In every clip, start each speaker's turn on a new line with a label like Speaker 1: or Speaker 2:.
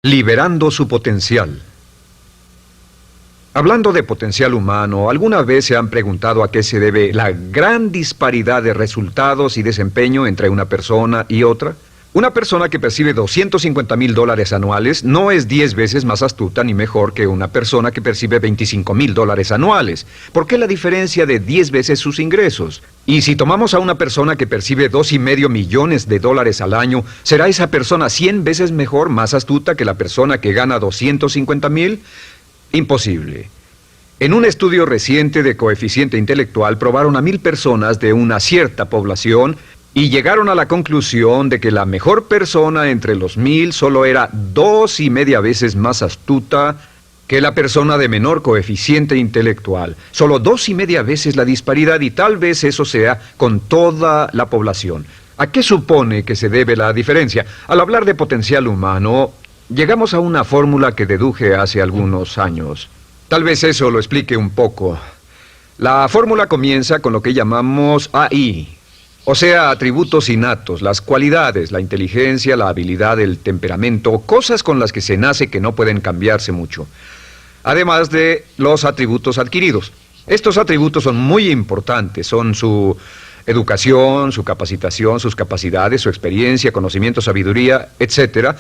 Speaker 1: Liberando su potencial. Hablando de potencial humano, ¿alguna vez se han preguntado a qué se debe la gran disparidad de resultados y desempeño entre una persona y otra? Una persona que percibe $250,000 anuales no es 10 veces más astuta ni mejor que una persona que percibe $25,000 anuales. ¿Por qué la diferencia de 10 veces sus ingresos? Y si tomamos a una persona que percibe $2,5 millones al año, ¿será esa persona 100 veces mejor, más astuta que la persona que gana $250,000? Imposible. En un estudio reciente de coeficiente intelectual probaron a 1,000 personas de una cierta población y llegaron a la conclusión de que la mejor persona entre los 1,000 solo era 2,5 veces más astuta que la persona de menor coeficiente intelectual. Solo 2,5 veces la disparidad, y tal vez eso sea con toda la población. ¿A qué supone que se debe la diferencia? Al hablar de potencial humano, llegamos a una fórmula que deduje hace algunos años. Tal vez eso lo explique un poco. La fórmula comienza con lo que llamamos AI, o sea, atributos innatos, las cualidades, la inteligencia, la habilidad, el temperamento, cosas con las que se nace que no pueden cambiarse mucho. Además de los atributos adquiridos. Estos atributos son muy importantes, son su educación, su capacitación, sus capacidades, su experiencia, conocimiento, sabiduría, etcétera,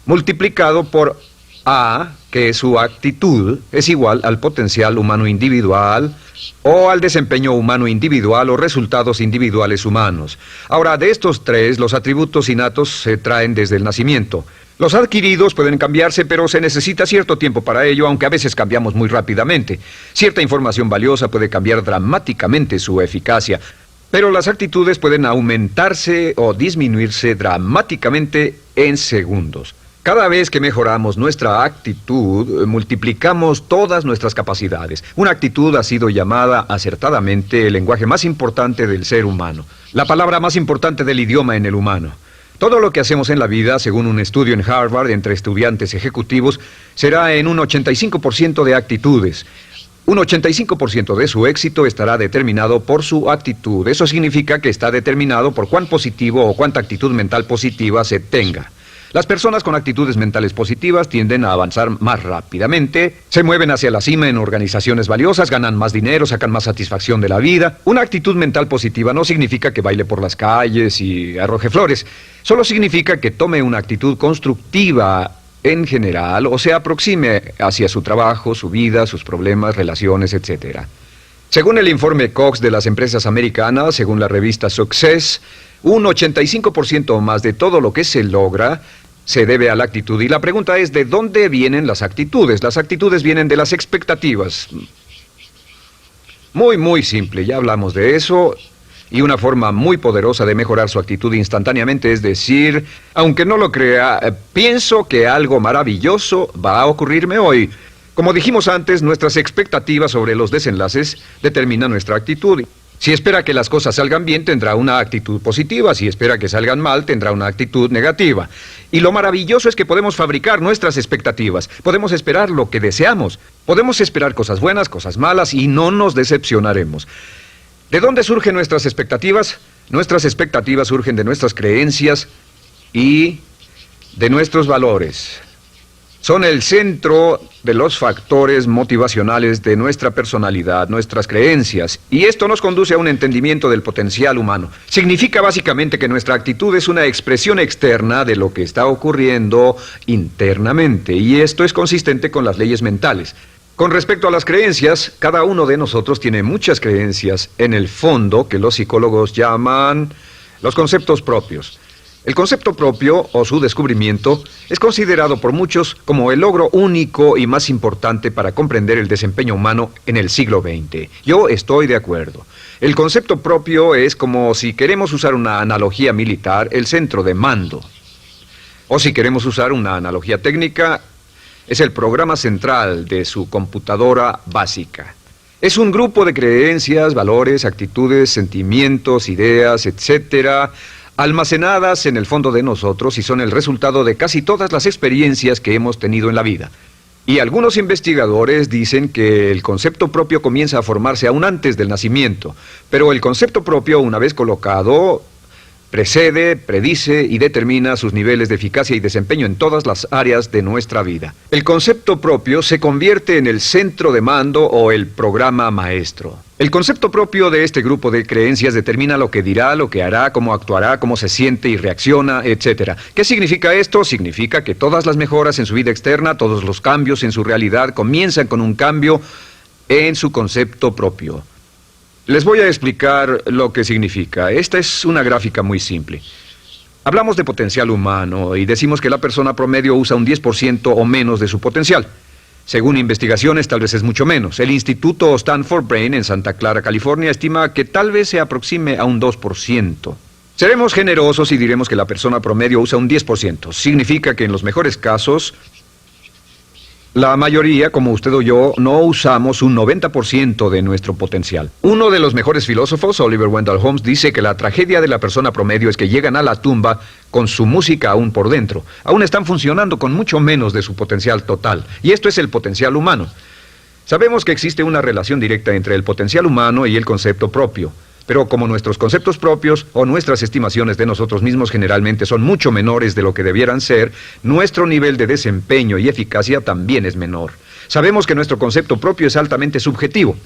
Speaker 1: multiplicado por A, que es su actitud, es igual al potencial humano individual o al desempeño humano individual o resultados individuales humanos. Ahora, de estos tres, los atributos innatos se traen desde el nacimiento. Los adquiridos pueden cambiarse, pero se necesita cierto tiempo para ello, aunque a veces cambiamos muy rápidamente. Cierta información valiosa puede cambiar dramáticamente su eficacia, pero las actitudes pueden aumentarse o disminuirse dramáticamente en segundos. Cada vez que mejoramos nuestra actitud, multiplicamos todas nuestras capacidades. Una actitud ha sido llamada acertadamente el lenguaje más importante del ser humano, la palabra más importante del idioma en el humano. Todo lo que hacemos en la vida, según un estudio en Harvard entre estudiantes ejecutivos, será en un 85% de actitudes. Un 85% de su éxito estará determinado por su actitud. Eso significa que está determinado por cuán positivo o cuánta actitud mental positiva se tenga. Las personas con actitudes mentales positivas tienden a avanzar más rápidamente, se mueven hacia la cima en organizaciones valiosas, ganan más dinero, sacan más satisfacción de la vida. Una actitud mental positiva no significa que baile por las calles y arroje flores. Solo significa que tome una actitud constructiva en general o se aproxime hacia su trabajo, su vida, sus problemas, relaciones, etc. Según el informe Cox de las empresas americanas, según la revista Success, un 85% o más de todo lo que se logra se debe a la actitud. Y la pregunta es, ¿de dónde vienen las actitudes? Las actitudes vienen de las expectativas. Muy simple, ya hablamos de eso. Y una forma muy poderosa de mejorar su actitud instantáneamente es decir, aunque no lo crea, pienso que algo maravilloso va a ocurrirme hoy. Como dijimos antes, nuestras expectativas sobre los desenlaces determinan nuestra actitud. Si espera que las cosas salgan bien, tendrá una actitud positiva. Si espera que salgan mal, tendrá una actitud negativa. Y lo maravilloso es que podemos fabricar nuestras expectativas. Podemos esperar lo que deseamos. Podemos esperar cosas buenas, cosas malas, y no nos decepcionaremos. ¿De dónde surgen nuestras expectativas? Nuestras expectativas surgen de nuestras creencias y de nuestros valores. Son el centro de los factores motivacionales de nuestra personalidad, nuestras creencias, y esto nos conduce a un entendimiento del potencial humano. Significa básicamente que nuestra actitud es una expresión externa de lo que está ocurriendo internamente, y esto es consistente con las leyes mentales. Con respecto a las creencias, cada uno de nosotros tiene muchas creencias en el fondo que los psicólogos llaman los conceptos propios. El concepto propio, o su descubrimiento, es considerado por muchos como el logro único y más importante para comprender el desempeño humano en el siglo XX. Yo estoy de acuerdo. El concepto propio es como, si queremos usar una analogía militar, el centro de mando. O si queremos usar una analogía técnica, es el programa central de su computadora básica. Es un grupo de creencias, valores, actitudes, sentimientos, ideas, etcétera, almacenadas en el fondo de nosotros y son el resultado de casi todas las experiencias que hemos tenido en la vida. Y algunos investigadores dicen que el concepto propio comienza a formarse aún antes del nacimiento, pero el concepto propio, una vez colocado, Precede, predice y determina sus niveles de eficacia y desempeño en todas las áreas de nuestra vida. El concepto propio se convierte en el centro de mando o el programa maestro. El concepto propio de este grupo de creencias determina lo que dirá, lo que hará, cómo actuará, cómo se siente y reacciona, etc. ¿Qué significa esto? Significa que todas las mejoras en su vida externa, todos los cambios en su realidad comienzan con un cambio en su concepto propio. Les voy a explicar lo que significa. Esta es una gráfica muy simple. Hablamos de potencial humano y decimos que la persona promedio usa un 10% o menos de su potencial. Según investigaciones, tal vez es mucho menos. El Instituto Stanford Brain en Santa Clara, California, estima que tal vez se aproxime a un 2%. Seremos generosos y diremos que la persona promedio usa un 10%. Significa que en los mejores casos, la mayoría, como usted o yo, no usamos un 90% de nuestro potencial. Uno de los mejores filósofos, Oliver Wendell Holmes, dice que la tragedia de la persona promedio es que llegan a la tumba con su música aún por dentro. Aún están funcionando con mucho menos de su potencial total. Y esto es el potencial humano. Sabemos que existe una relación directa entre el potencial humano y el concepto propio. Pero como nuestros conceptos propios o nuestras estimaciones de nosotros mismos generalmente son mucho menores de lo que debieran ser, nuestro nivel de desempeño y eficacia también es menor. Sabemos que nuestro concepto propio es altamente subjetivo.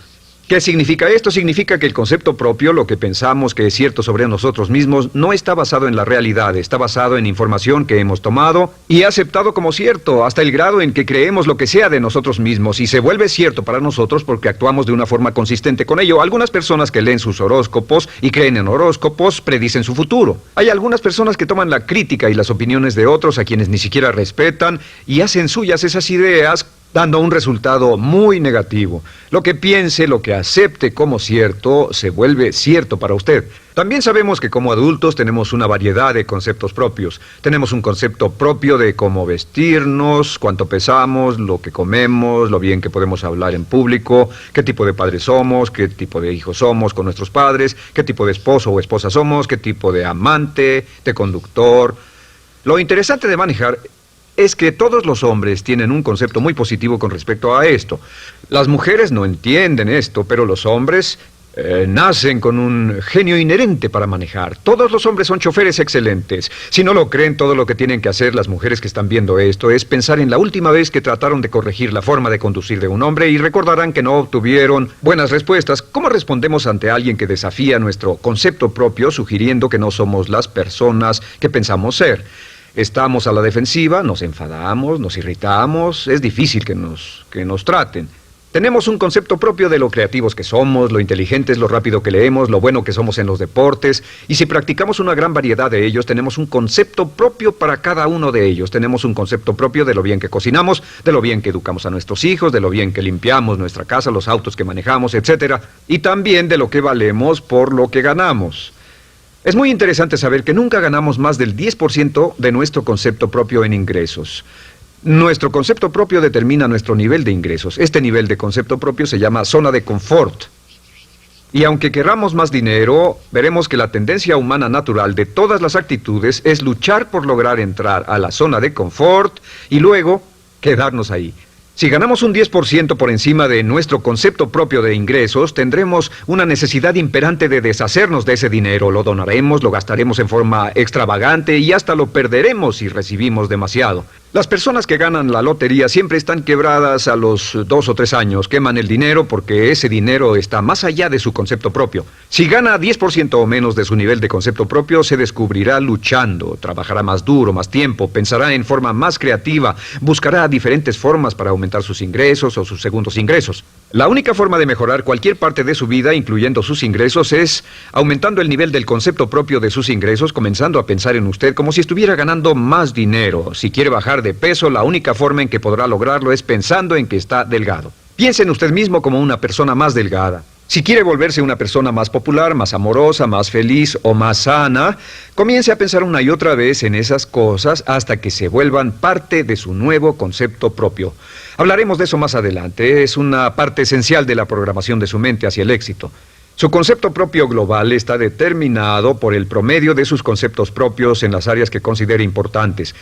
Speaker 1: ¿Qué significa esto? Significa que el concepto propio, lo que pensamos que es cierto sobre nosotros mismos, no está basado en la realidad, está basado en información que hemos tomado y aceptado como cierto, hasta el grado en que creemos lo que sea de nosotros mismos y se vuelve cierto para nosotros porque actuamos de una forma consistente con ello. Algunas personas que leen sus horóscopos y creen en horóscopos predicen su futuro. Hay algunas personas que toman la crítica y las opiniones de otros a quienes ni siquiera respetan y hacen suyas esas ideas, dando un resultado muy negativo. Lo que piense, lo que acepte como cierto, se vuelve cierto para usted. También sabemos que como adultos tenemos una variedad de conceptos propios. Tenemos un concepto propio de cómo vestirnos, cuánto pesamos, lo que comemos, lo bien que podemos hablar en público, qué tipo de padres somos, qué tipo de hijos somos con nuestros padres, qué tipo de esposo o esposa somos, qué tipo de amante, de conductor. Lo interesante de manejar es que todos los hombres tienen un concepto muy positivo con respecto a esto. Las mujeres no entienden esto, pero los hombres nacen con un genio inherente para manejar. Todos los hombres son choferes excelentes. Si no lo creen, todo lo que tienen que hacer las mujeres que están viendo esto es pensar en la última vez que trataron de corregir la forma de conducir de un hombre y recordarán que no obtuvieron buenas respuestas. ¿Cómo respondemos ante alguien que desafía nuestro concepto propio, sugiriendo que no somos las personas que pensamos ser? Estamos a la defensiva, nos enfadamos, nos irritamos, es difícil que nos traten. Tenemos un concepto propio de lo creativos que somos, lo inteligentes, lo rápido que leemos, lo bueno que somos en los deportes, y si practicamos una gran variedad de ellos, tenemos un concepto propio para cada uno de ellos. Tenemos un concepto propio de lo bien que cocinamos, de lo bien que educamos a nuestros hijos, de lo bien que limpiamos nuestra casa, los autos que manejamos, etc. Y también de lo que valemos por lo que ganamos. Es muy interesante saber que nunca ganamos más del 10% de nuestro concepto propio en ingresos. Nuestro concepto propio determina nuestro nivel de ingresos. Este nivel de concepto propio se llama zona de confort. Y aunque querramos más dinero, veremos que la tendencia humana natural de todas las actitudes es luchar por lograr entrar a la zona de confort y luego quedarnos ahí. Si ganamos un 10% por encima de nuestro concepto propio de ingresos, tendremos una necesidad imperante de deshacernos de ese dinero. Lo donaremos, lo gastaremos en forma extravagante y hasta lo perderemos si recibimos demasiado. Las personas que ganan la lotería siempre están quebradas a los 2 o 3 años. Queman el dinero porque ese dinero está más allá de su concepto propio. Si gana 10% o menos de su nivel de concepto propio, se descubrirá luchando, trabajará más duro, más tiempo, pensará en forma más creativa, buscará diferentes formas para aumentar sus ingresos o sus segundos ingresos. La única forma de mejorar cualquier parte de su vida, incluyendo sus ingresos, es aumentando el nivel del concepto propio de sus ingresos, comenzando a pensar en usted como si estuviera ganando más dinero. Si quiere bajar de peso, la única forma en que podrá lograrlo es pensando en que está delgado. Piense en usted mismo como una persona más delgada. Si quiere volverse una persona más popular, más amorosa, más feliz o más sana, comience a pensar una y otra vez en esas cosas hasta que se vuelvan parte de su nuevo concepto propio. Hablaremos de eso más adelante. Es una parte esencial de la programación de su mente hacia el éxito. Su concepto propio global está determinado por el promedio de sus conceptos propios en las áreas que considere importantes.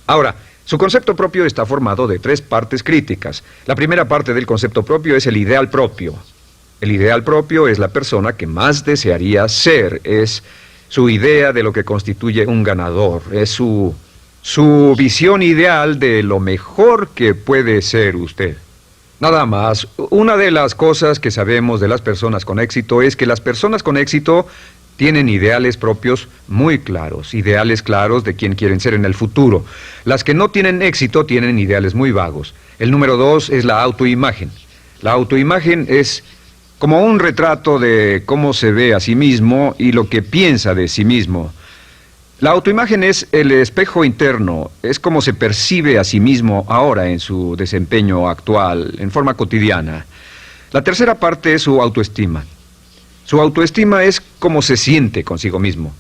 Speaker 1: Ahora, su concepto propio está formado de 3 partes críticas. La primera parte del concepto propio es el ideal propio. El ideal propio es la persona que más desearía ser, es su idea de lo que constituye un ganador, es su visión ideal de lo mejor que puede ser usted. Nada más, una de las cosas que sabemos de las personas con éxito es que las personas con éxito tienen ideales propios muy claros, ideales claros de quién quieren ser en el futuro. Las que no tienen éxito tienen ideales muy vagos. El número 2 es la autoimagen. La autoimagen es como un retrato de cómo se ve a sí mismo y lo que piensa de sí mismo. La autoimagen es el espejo interno, es como se percibe a sí mismo ahora en su desempeño actual, en forma cotidiana. La tercera parte es su autoestima. Su autoestima es cómo se siente consigo mismo.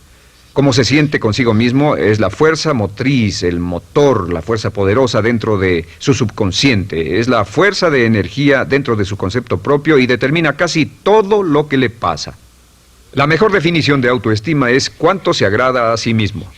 Speaker 1: Cómo se siente consigo mismo es la fuerza motriz, el motor, la fuerza poderosa dentro de su subconsciente. Es la fuerza de energía dentro de su concepto propio y determina casi todo lo que le pasa. La mejor definición de autoestima es cuánto se agrada a sí mismo.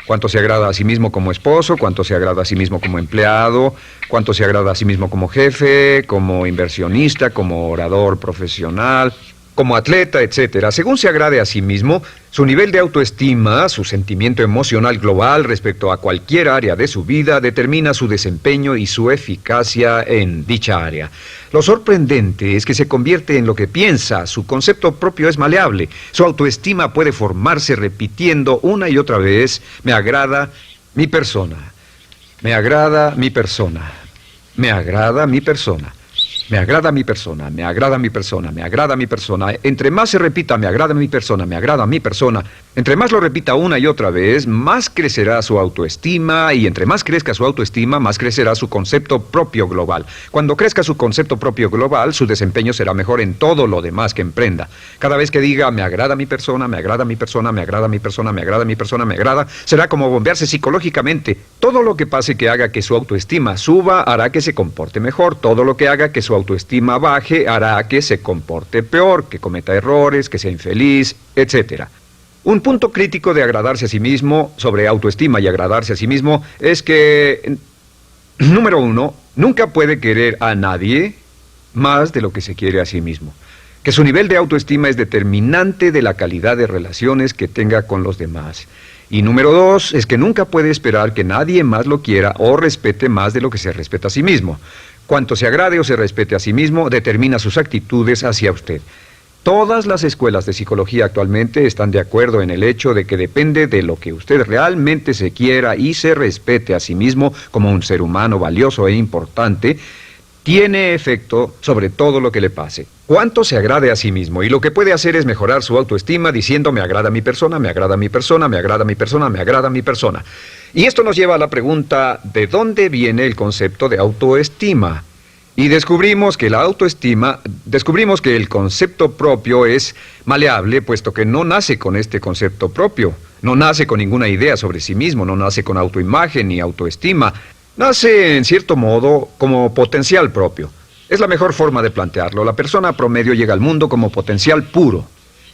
Speaker 1: Cuánto se agrada a sí mismo como esposo, cuánto se agrada a sí mismo como empleado, cuánto se agrada a sí mismo como jefe, como inversionista, como orador profesional, como atleta, etcétera. Según se agrade a sí mismo, su nivel de autoestima, su sentimiento emocional global respecto a cualquier área de su vida, determina su desempeño y su eficacia en dicha área. Lo sorprendente es que se convierte en lo que piensa, su concepto propio es maleable, su autoestima puede formarse repitiendo una y otra vez, me agrada mi persona, me agrada mi persona, me agrada mi persona. Me agrada mi persona, me agrada mi persona, me agrada mi persona. Entre más se repita, me agrada mi persona, me agrada mi persona, entre más lo repita una y otra vez, más crecerá su autoestima y entre más crezca su autoestima, más crecerá su concepto propio global. Cuando crezca su concepto propio global, su desempeño será mejor en todo lo demás que emprenda. Cada vez que diga, me agrada mi persona, me agrada mi persona, me agrada mi persona, me agrada mi persona, me agrada, será como bombearse psicológicamente. Todo lo que pase que haga que su autoestima suba, hará que se comporte mejor. Todo lo que haga que su autoestima baje hará que se comporte peor, que cometa errores, que sea infeliz, etc. Un punto crítico de agradarse a sí mismo, sobre autoestima y agradarse a sí mismo, es que, número 1, nunca puede querer a nadie más de lo que se quiere a sí mismo. Que su nivel de autoestima es determinante de la calidad de relaciones que tenga con los demás. Y número 2 es que nunca puede esperar que nadie más lo quiera o respete más de lo que se respeta a sí mismo. Cuanto se agrade o se respete a sí mismo, determina sus actitudes hacia usted. Todas las escuelas de psicología actualmente están de acuerdo en el hecho de que depende de lo que usted realmente se quiera y se respete a sí mismo como un ser humano valioso e importante, tiene efecto sobre todo lo que le pase. Cuánto se agrade a sí mismo y lo que puede hacer es mejorar su autoestima diciendo me agrada mi persona, me agrada mi persona, me agrada mi persona, me agrada mi persona. Y esto nos lleva a la pregunta, ¿de dónde viene el concepto de autoestima? Y descubrimos que el concepto propio es maleable, puesto que no nace con este concepto propio, no nace con ninguna idea sobre sí mismo, no nace con autoimagen ni autoestima, nace en cierto modo como potencial propio. Es la mejor forma de plantearlo. La persona promedio llega al mundo como potencial puro.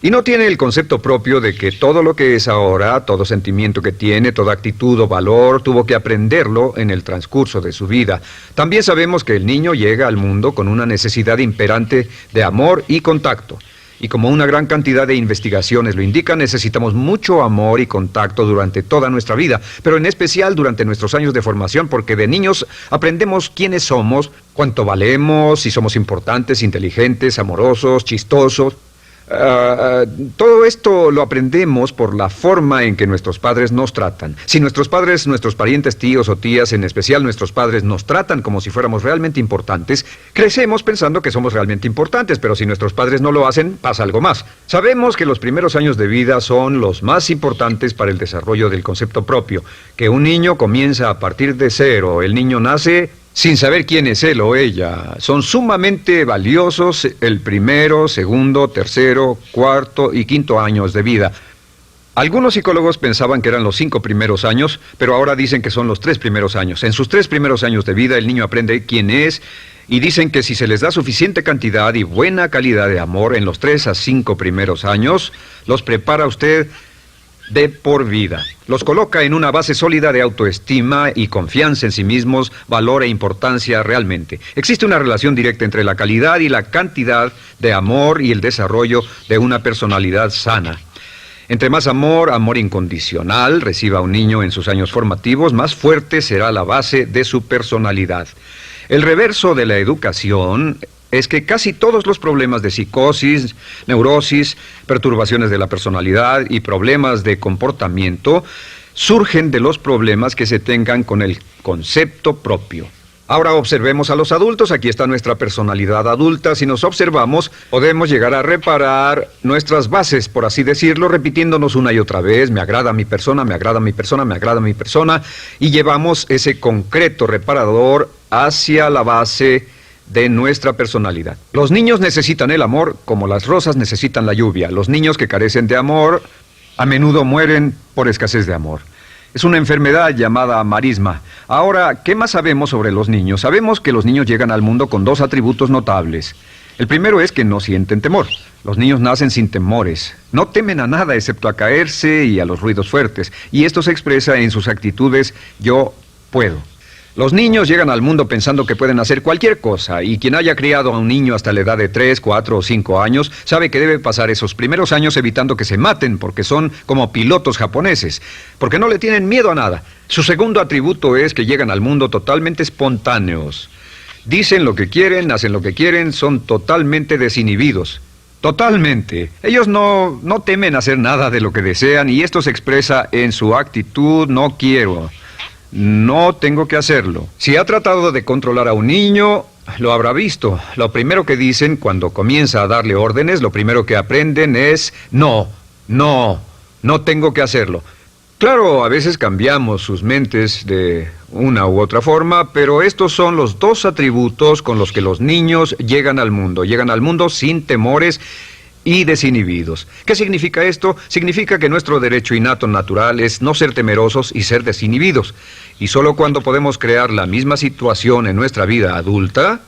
Speaker 1: Y no tiene el concepto propio de que todo lo que es ahora, todo sentimiento que tiene, toda actitud o valor, tuvo que aprenderlo en el transcurso de su vida. También sabemos que el niño llega al mundo con una necesidad imperante de amor y contacto. Y como una gran cantidad de investigaciones lo indican, necesitamos mucho amor y contacto durante toda nuestra vida, pero en especial durante nuestros años de formación, porque de niños aprendemos quiénes somos, cuánto valemos, si somos importantes, inteligentes, amorosos, chistosos. Todo esto lo aprendemos por la forma en que nuestros padres nos tratan. Si nuestros padres, nuestros parientes, tíos o tías, en especial nuestros padres, nos tratan como si fuéramos realmente importantes, crecemos pensando que somos realmente importantes, pero si nuestros padres no lo hacen, pasa algo más. Sabemos que los primeros años de vida son los más importantes para el desarrollo del concepto propio, que un niño comienza a partir de cero. El niño nace sin saber quién es él o ella. Son sumamente valiosos el primero, segundo, tercero, cuarto y quinto años de vida. Algunos psicólogos pensaban que eran los 5 primeros años, pero ahora dicen que son los 3 primeros años. En sus 3 primeros años de vida el niño aprende quién es y dicen que si se les da suficiente cantidad y buena calidad de amor en los 3 a 5 primeros años, los prepara usted de por vida. Los coloca en una base sólida de autoestima y confianza en sí mismos, valor e importancia realmente. Existe una relación directa entre la calidad y la cantidad de amor y el desarrollo de una personalidad sana. Entre más amor, amor incondicional, reciba un niño en sus años formativos, más fuerte será la base de su personalidad. El reverso de la educación es que casi todos los problemas de psicosis, neurosis, perturbaciones de la personalidad y problemas de comportamiento surgen de los problemas que se tengan con el concepto propio. Ahora observemos a los adultos. Aquí está nuestra personalidad adulta. Si nos observamos, podemos llegar a reparar nuestras bases, por así decirlo, repitiéndonos una y otra vez: me agrada mi persona, me agrada mi persona, me agrada mi persona, y llevamos ese concreto reparador hacia la base de nuestra personalidad. Los niños necesitan el amor como las rosas necesitan la lluvia. Los niños que carecen de amor a menudo mueren por escasez de amor. Es una enfermedad llamada marisma. Ahora, ¿qué más sabemos sobre los niños? Sabemos que los niños llegan al mundo con dos atributos notables. El primero es que no sienten temor. Los niños nacen sin temores. No temen a nada excepto a caerse y a los ruidos fuertes. Y esto se expresa en sus actitudes: yo puedo. Los niños llegan al mundo pensando que pueden hacer cualquier cosa, y quien haya criado a un niño hasta la edad de 3, 4 o 5 años sabe que debe pasar esos primeros años evitando que se maten, porque son como pilotos japoneses, porque no le tienen miedo a nada. Su segundo atributo es que llegan al mundo totalmente espontáneos. Dicen lo que quieren, hacen lo que quieren, son totalmente desinhibidos. Totalmente. Ellos no temen hacer nada de lo que desean, y esto se expresa en su actitud: no quiero. No tengo que hacerlo. Si ha tratado de controlar a un niño, lo habrá visto. Lo primero que dicen cuando comienza a darle órdenes, lo primero que aprenden es: no tengo que hacerlo. Claro, a veces cambiamos sus mentes de una u otra forma, pero estos son los dos atributos con los que los niños llegan al mundo. Llegan al mundo sin temores y desinhibidos. ¿Qué significa esto? Significa que nuestro derecho innato natural es no ser temerosos y ser desinhibidos. Y solo cuando podemos crear la misma situación en nuestra vida adulta,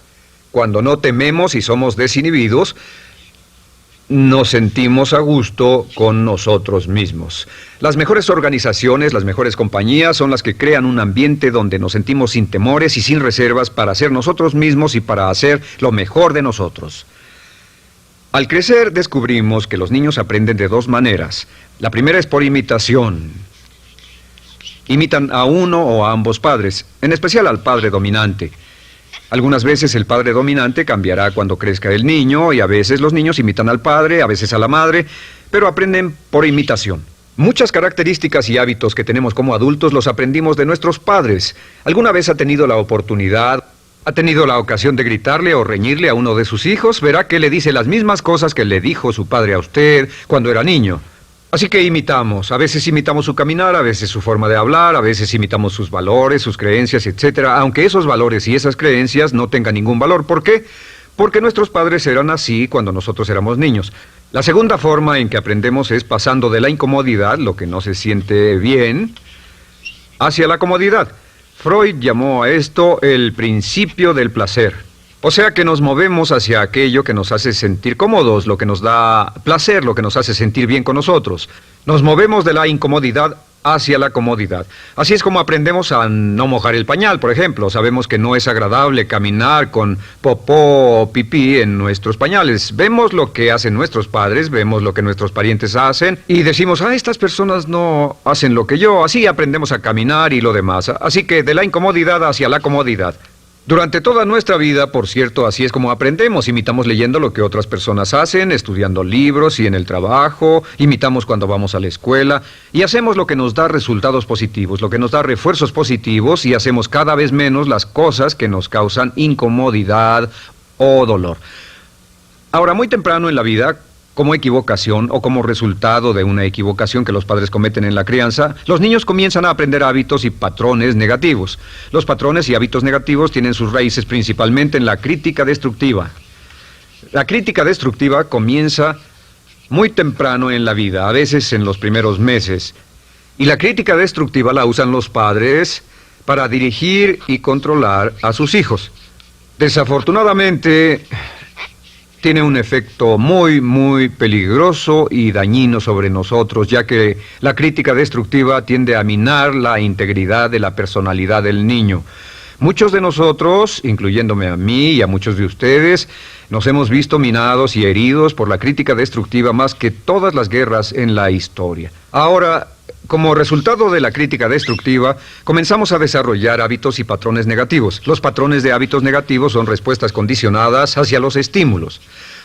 Speaker 1: cuando no tememos y somos desinhibidos, nos sentimos a gusto con nosotros mismos. Las mejores organizaciones, las mejores compañías son las que crean un ambiente donde nos sentimos sin temores y sin reservas para ser nosotros mismos y para hacer lo mejor de nosotros. Al crecer descubrimos que los niños aprenden de dos maneras. La primera es por imitación. Imitan a uno o a ambos padres, en especial al padre dominante. Algunas veces el padre dominante cambiará cuando crezca el niño, y a veces los niños imitan al padre, a veces a la madre, pero aprenden por imitación. Muchas características y hábitos que tenemos como adultos los aprendimos de nuestros padres. ¿Alguna vez ha tenido la ocasión de gritarle o reñirle a uno de sus hijos? Verá que le dice las mismas cosas que le dijo su padre a usted cuando era niño. Así que imitamos. A veces imitamos su caminar, a veces su forma de hablar, a veces imitamos sus valores, sus creencias, etc. Aunque esos valores y esas creencias no tengan ningún valor. ¿Por qué? Porque nuestros padres eran así cuando nosotros éramos niños. La segunda forma en que aprendemos es pasando de la incomodidad, lo que no se siente bien, hacia la comodidad. Freud llamó a esto el principio del placer. O sea que nos movemos hacia aquello que nos hace sentir cómodos, lo que nos da placer, lo que nos hace sentir bien con nosotros. Nos movemos de la incomodidad hacia la comodidad. Así es como aprendemos a no mojar el pañal, por ejemplo. Sabemos que no es agradable caminar con popó o pipí en nuestros pañales. Vemos lo que hacen nuestros padres, vemos lo que nuestros parientes hacen y decimos: estas personas no hacen lo que yo. Así aprendemos a caminar y lo demás. Así que de la incomodidad hacia la comodidad. Durante toda nuestra vida, por cierto, así es como aprendemos. Imitamos leyendo lo que otras personas hacen, estudiando libros y en el trabajo, imitamos cuando vamos a la escuela, y hacemos lo que nos da resultados positivos, lo que nos da refuerzos positivos, y hacemos cada vez menos las cosas que nos causan incomodidad o dolor. Ahora, muy temprano en la vida, como equivocación o como resultado de una equivocación que los padres cometen en la crianza, los niños comienzan a aprender hábitos y patrones negativos. Los patrones y hábitos negativos tienen sus raíces principalmente en la crítica destructiva. La crítica destructiva comienza muy temprano en la vida, a veces en los primeros meses. Y la crítica destructiva la usan los padres para dirigir y controlar a sus hijos. Desafortunadamente, tiene un efecto muy peligroso y dañino sobre nosotros, ya que la crítica destructiva tiende a minar la integridad de la personalidad del niño. Muchos de nosotros, incluyéndome a mí y a muchos de ustedes, nos hemos visto minados y heridos por la crítica destructiva más que todas las guerras en la historia. Ahora, como resultado de la crítica destructiva, comenzamos a desarrollar hábitos y patrones negativos. Los patrones de hábitos negativos son respuestas condicionadas hacia los estímulos.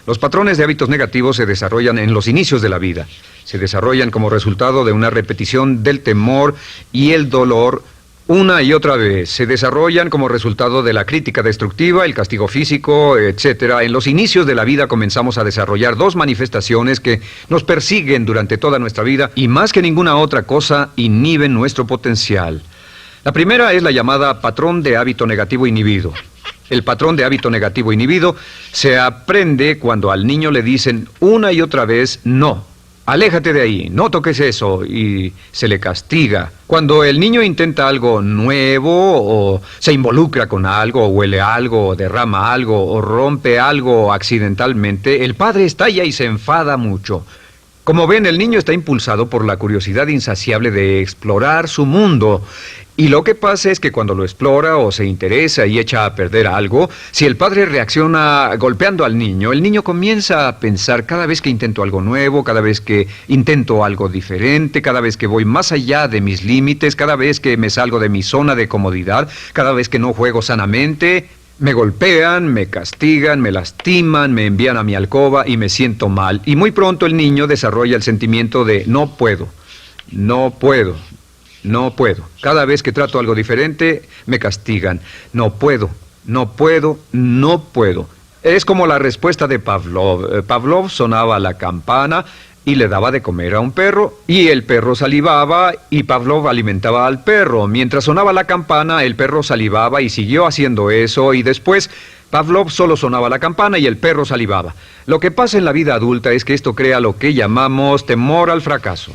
Speaker 1: Los patrones de hábitos negativos se desarrollan en los inicios de la vida. Se desarrollan como resultado de una repetición del temor y el dolor una y otra vez. Se desarrollan como resultado de la crítica destructiva, el castigo físico, etc. En los inicios de la vida comenzamos a desarrollar dos manifestaciones que nos persiguen durante toda nuestra vida y más que ninguna otra cosa inhiben nuestro potencial. La primera es la llamada patrón de hábito negativo inhibido. El patrón de hábito negativo inhibido se aprende cuando al niño le dicen una y otra vez no. Aléjate de ahí, no toques eso, y se le castiga. Cuando el niño intenta algo nuevo, o se involucra con algo, o huele algo, o derrama algo, o rompe algo accidentalmente, el padre estalla y se enfada mucho. Como ven, el niño está impulsado por la curiosidad insaciable de explorar su mundo. Y lo que pasa es que cuando lo explora o se interesa y echa a perder algo, si el padre reacciona golpeando al niño, el niño comienza a pensar cada vez que intento algo nuevo, cada vez que intento algo diferente, cada vez que voy más allá de mis límites, cada vez que me salgo de mi zona de comodidad, cada vez que no juego sanamente, me golpean, me castigan, me lastiman, me envían a mi alcoba y me siento mal. Y muy pronto el niño desarrolla el sentimiento de no puedo, no puedo. No puedo. Cada vez que trato algo diferente, me castigan. No puedo, no puedo, no puedo. Es como la respuesta de Pavlov. Pavlov sonaba la campana y le daba de comer a un perro, y el perro salivaba, y Pavlov alimentaba al perro. Mientras sonaba la campana, el perro salivaba y siguió haciendo eso, y después Pavlov solo sonaba la campana y el perro salivaba. Lo que pasa en la vida adulta es que esto crea lo que llamamos temor al fracaso.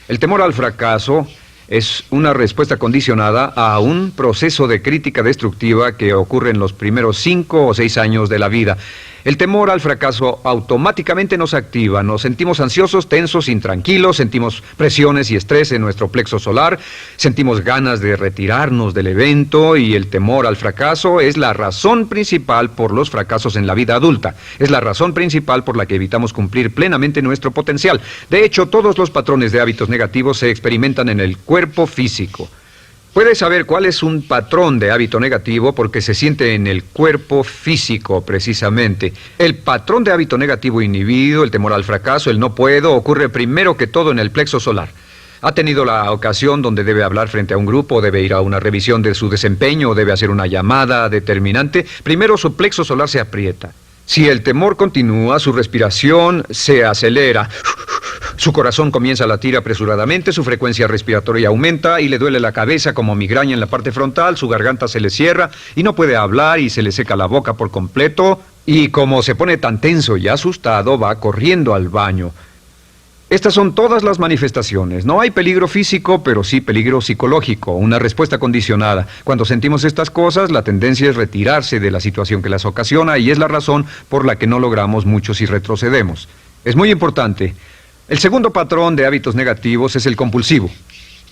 Speaker 1: El temor al fracaso es una respuesta condicionada a un proceso de crítica destructiva que ocurre en los primeros 5 o 6 años de la vida. El temor al fracaso automáticamente nos activa, nos sentimos ansiosos, tensos, intranquilos, sentimos presiones y estrés en nuestro plexo solar, sentimos ganas de retirarnos del evento, y el temor al fracaso es la razón principal por los fracasos en la vida adulta. Es la razón principal por la que evitamos cumplir plenamente nuestro potencial. De hecho, todos los patrones de hábitos negativos se experimentan en el cuerpo físico. Puedes saber cuál es un patrón de hábito negativo porque se siente en el cuerpo físico, precisamente. El patrón de hábito negativo inhibido, el temor al fracaso, el no puedo, ocurre primero que todo en el plexo solar. ¿Ha tenido la ocasión donde debe hablar frente a un grupo, debe ir a una revisión de su desempeño o debe hacer una llamada determinante? Primero su plexo solar se aprieta. Si el temor continúa, su respiración se acelera. Su corazón comienza a latir apresuradamente, su frecuencia respiratoria aumenta y le duele la cabeza como migraña en la parte frontal, su garganta se le cierra y no puede hablar y se le seca la boca por completo, y como se pone tan tenso y asustado, va corriendo al baño. Estas son todas las manifestaciones. No hay peligro físico, pero sí peligro psicológico, una respuesta condicionada. Cuando sentimos estas cosas, la tendencia es retirarse de la situación que las ocasiona, y es la razón por la que no logramos mucho si retrocedemos. Es muy importante. El segundo patrón de hábitos negativos es el compulsivo.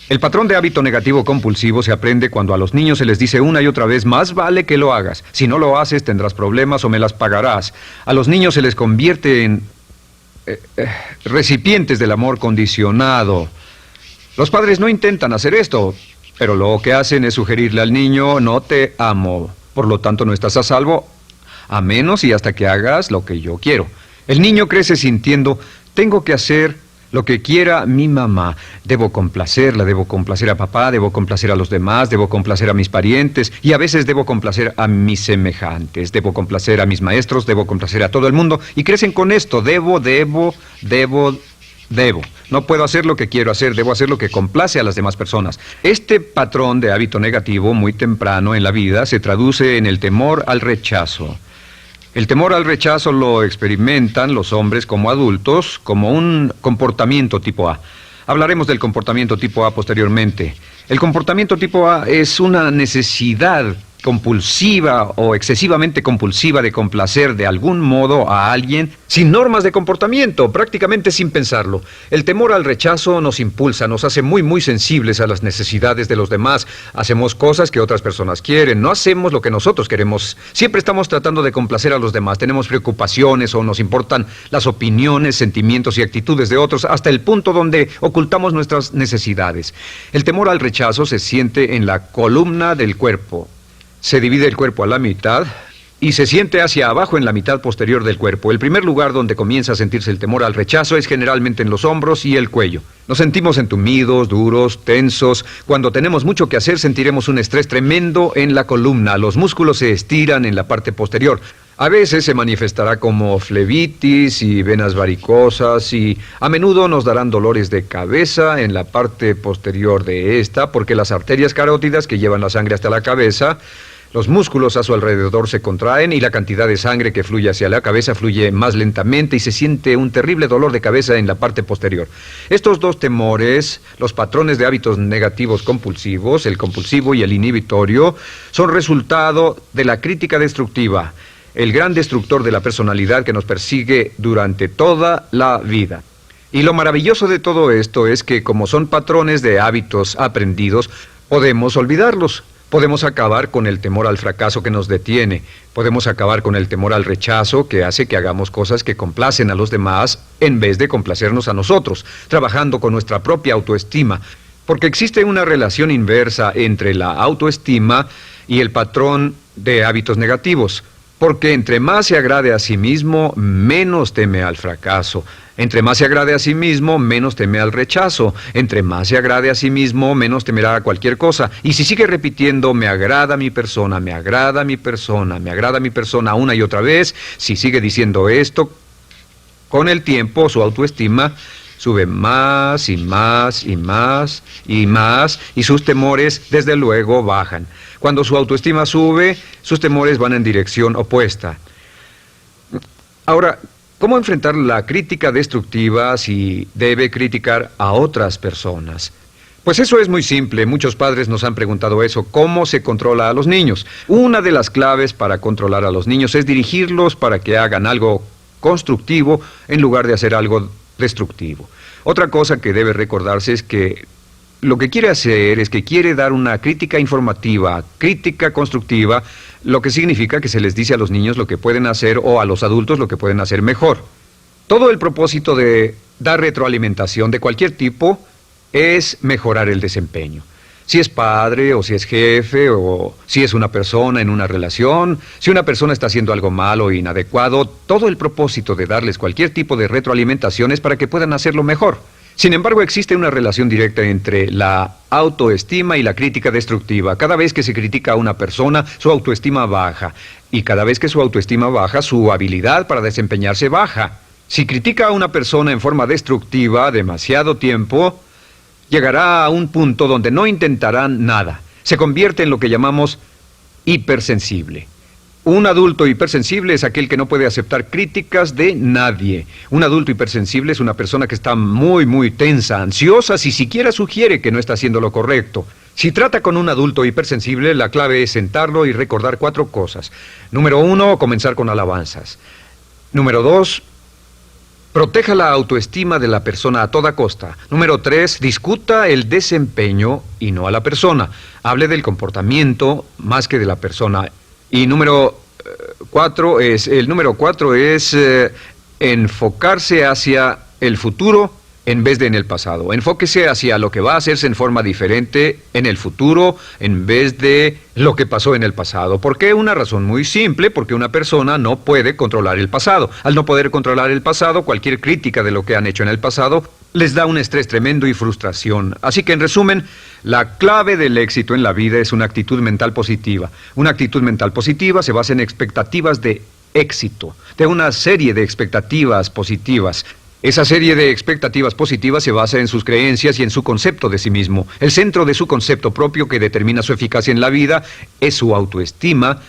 Speaker 1: El patrón de hábito negativo compulsivo se aprende cuando a los niños se les dice una y otra vez: más vale que lo hagas. Si no lo haces, tendrás problemas o me las pagarás. A los niños se les convierte en recipientes del amor condicionado. Los padres no intentan hacer esto, pero lo que hacen es sugerirle al niño: no te amo, por lo tanto no estás a salvo, a menos y hasta que hagas lo que yo quiero. El niño crece sintiendo: tengo que hacer lo que quiera mi mamá. Debo complacerla, debo complacer a papá, debo complacer a los demás, debo complacer a mis parientes, y a veces debo complacer a mis semejantes, debo complacer a mis maestros, debo complacer a todo el mundo, y crecen con esto: debo. No puedo hacer lo que quiero hacer, debo hacer lo que complace a las demás personas. Este patrón de hábito negativo muy temprano en la vida se traduce en el temor al rechazo. El temor al rechazo lo experimentan los hombres como adultos como un comportamiento tipo A. Hablaremos del comportamiento tipo A posteriormente. El comportamiento tipo A es una necesidad compulsiva o excesivamente compulsiva de complacer de algún modo a alguien sin normas de comportamiento, prácticamente sin pensarlo. El temor al rechazo nos impulsa, nos hace muy sensibles a las necesidades de los demás. Hacemos cosas que otras personas quieren, no hacemos lo que nosotros queremos. Siempre estamos tratando de complacer a los demás. Tenemos preocupaciones o nos importan las opiniones, sentimientos y actitudes de otros hasta el punto donde ocultamos nuestras necesidades. El temor al rechazo se siente en la columna del cuerpo. Se divide el cuerpo a la mitad y se siente hacia abajo en la mitad posterior del cuerpo. El primer lugar donde comienza a sentirse el temor al rechazo es generalmente en los hombros y el cuello. Nos sentimos entumidos, duros, tensos. Cuando tenemos mucho que hacer sentiremos un estrés tremendo en la columna. Los músculos se estiran en la parte posterior. A veces se manifestará como flebitis y venas varicosas y a menudo nos darán dolores de cabeza en la parte posterior de esta porque las arterias carótidas que llevan la sangre hasta la cabeza, los músculos a su alrededor se contraen y la cantidad de sangre que fluye hacia la cabeza fluye más lentamente y se siente un terrible dolor de cabeza en la parte posterior. Estos dos temores, los patrones de hábitos negativos compulsivos, el compulsivo y el inhibitorio, son resultado de la crítica destructiva, el gran destructor de la personalidad que nos persigue durante toda la vida. Y lo maravilloso de todo esto es que como son patrones de hábitos aprendidos, podemos olvidarlos. Podemos acabar con el temor al fracaso que nos detiene. Podemos acabar con el temor al rechazo que hace que hagamos cosas que complacen a los demás en vez de complacernos a nosotros, trabajando con nuestra propia autoestima. Porque existe una relación inversa entre la autoestima y el patrón de hábitos negativos. Porque entre más se agrade a sí mismo, menos teme al fracaso. Entre más se agrade a sí mismo, menos teme al rechazo. Entre más se agrade a sí mismo, menos temerá a cualquier cosa. Y si sigue repitiendo, me agrada mi persona, me agrada mi persona, me agrada mi persona una y otra vez, si sigue diciendo esto, con el tiempo su autoestima sube más y más y más y más y sus temores desde luego bajan. Cuando su autoestima sube, sus temores van en dirección opuesta. Ahora, ¿cómo enfrentar la crítica destructiva si debe criticar a otras personas? Pues eso es muy simple. Muchos padres nos han preguntado eso. ¿Cómo se controla a los niños? Una de las claves para controlar a los niños es dirigirlos para que hagan algo constructivo en lugar de hacer algo destructivo. Otra cosa que debe recordarse es que lo que quiere hacer es que quiere dar una crítica informativa, crítica constructiva, lo que significa que se les dice a los niños lo que pueden hacer o a los adultos lo que pueden hacer mejor. Todo el propósito de dar retroalimentación de cualquier tipo es mejorar el desempeño. Si es padre o si es jefe o si es una persona en una relación, si una persona está haciendo algo malo o inadecuado, todo el propósito de darles cualquier tipo de retroalimentación es para que puedan hacerlo mejor. Sin embargo, existe una relación directa entre la autoestima y la crítica destructiva. Cada vez que se critica a una persona, su autoestima baja. Y cada vez que su autoestima baja, su habilidad para desempeñarse baja. Si critica a una persona en forma destructiva demasiado tiempo, llegará a un punto donde no intentarán nada. Se convierte en lo que llamamos hipersensible. Un adulto hipersensible es aquel que no puede aceptar críticas de nadie. Un adulto hipersensible es una persona que está muy tensa, ansiosa, si siquiera sugiere que no está haciendo lo correcto. Si trata con un adulto hipersensible, la clave es sentarlo y recordar 4 cosas. Número 1, comenzar con alabanzas. Número 2, proteja la autoestima de la persona a toda costa. Número 3, discuta el desempeño y no a la persona. Hable del comportamiento más que de la persona. Y número 4 es enfocarse hacia el futuro en vez de en el pasado. Enfóquese hacia lo que va a hacerse en forma diferente en el futuro en vez de lo que pasó en el pasado. ¿Por qué? Una razón muy simple, porque una persona no puede controlar el pasado. Al no poder controlar el pasado, cualquier crítica de lo que han hecho en el pasado les da un estrés tremendo y frustración. Así que, en resumen, la clave del éxito en la vida es una actitud mental positiva. Una actitud mental positiva se basa en expectativas de éxito, de una serie de expectativas positivas. Esa serie de expectativas positivas se basa en sus creencias y en su concepto de sí mismo. El centro de su concepto propio que determina su eficacia en la vida es su autoestima,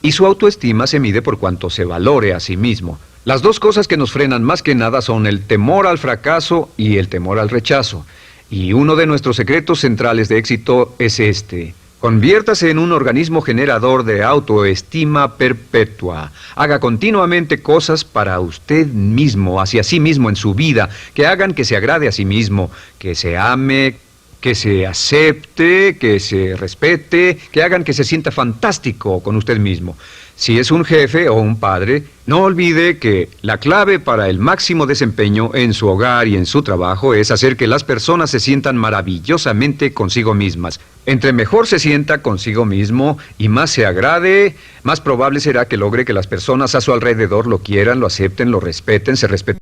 Speaker 1: y su autoestima se mide por cuanto se valore a sí mismo. Las dos cosas que nos frenan más que nada son el temor al fracaso y el temor al rechazo. Y uno de nuestros secretos centrales de éxito es este: Conviértase en un organismo generador de autoestima perpetua. Haga continuamente cosas para usted mismo, hacia sí mismo en su vida, que hagan que se agrade a sí mismo, que se ame, que se acepte, que se respete, que hagan que se sienta fantástico con usted mismo. Si es un jefe o un padre, no olvide que la clave para el máximo desempeño en su hogar y en su trabajo es hacer que las personas se sientan maravillosamente consigo mismas. Entre mejor se sienta consigo mismo y más se agrade, más probable será que logre que las personas a su alrededor lo quieran, lo acepten, lo respeten, se respeten.